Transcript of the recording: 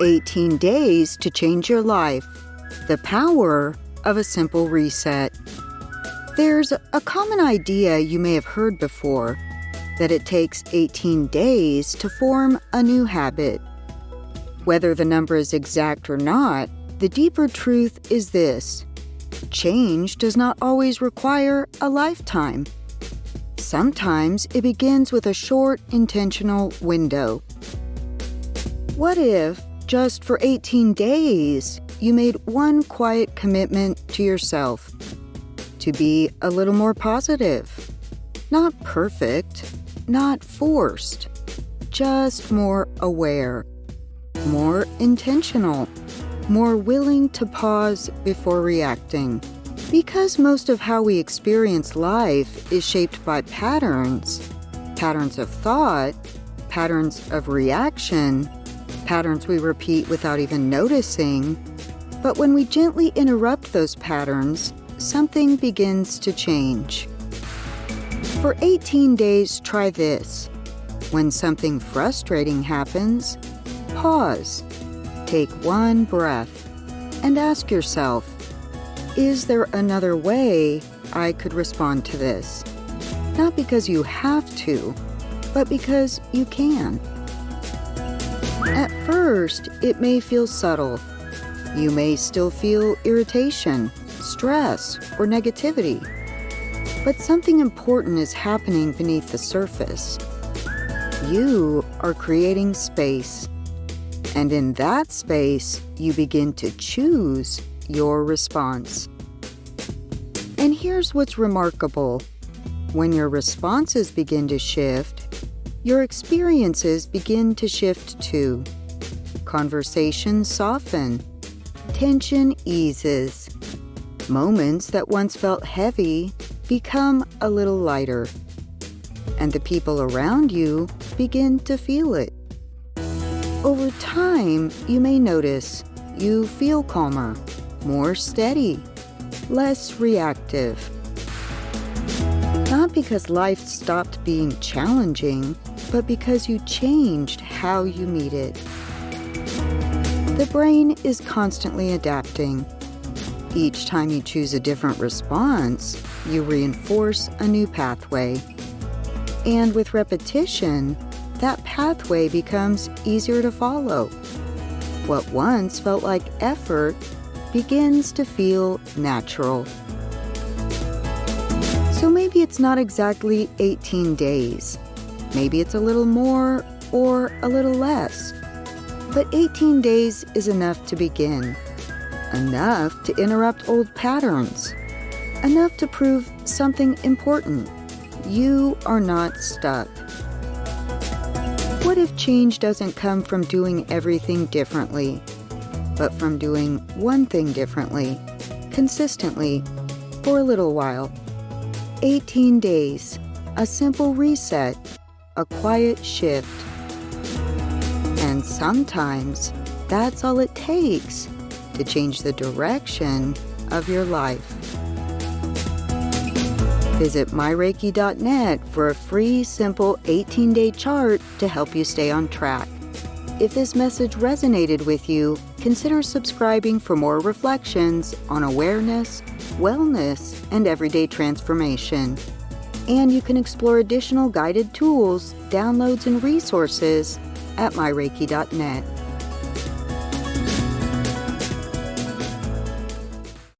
18 days to change your life. The power of a simple reset. There's a common idea you may have heard before, that it takes 18 days to form a new habit. Whether the number is exact or not, the deeper truth is this: change does not always require a lifetime. Sometimes it begins with a short, intentional window. What if, just for 18 days, you made one quiet commitment to yourself? To be a little more positive. Not perfect, not forced, just more aware, more intentional, more willing to pause before reacting. Because most of how we experience life is shaped by patterns of thought, patterns of reaction, patterns we repeat without even noticing. But when we gently interrupt those patterns, something begins to change. For 18 days, try this. When something frustrating happens, pause, take one breath, and ask yourself, is there another way I could respond to this? Not because you have to, but because you can. At first, it may feel subtle. You may still feel irritation, stress, or negativity. But something important is happening beneath the surface. You are creating space. And in that space, you begin to choose your response. And here's what's remarkable. When your responses begin to shift, your experiences begin to shift too. Conversations soften. Tension eases. Moments that once felt heavy become a little lighter. And the people around you begin to feel it. Over time, you may notice you feel calmer, more steady, less reactive. Not because life stopped being challenging, but because you changed how you meet it. The brain is constantly adapting. Each time you choose a different response, you reinforce a new pathway. And with repetition, that pathway becomes easier to follow. What once felt like effort begins to feel natural. So maybe it's not exactly 18 days. Maybe it's a little more or a little less. But 18 days is enough to begin. Enough to interrupt old patterns. Enough to prove something important. You are not stuck. What if change doesn't come from doing everything differently, but from doing one thing differently, consistently, for a little while? 18 days, a simple reset, a quiet shift. And sometimes that's all it takes to change the direction of your life. Visit myreiki.net for a free, simple 18-day chart to help you stay on track. If this message resonated with you, consider subscribing for more reflections on awareness, wellness, and everyday transformation. And you can explore additional guided tools, downloads, and resources at myreiki.net.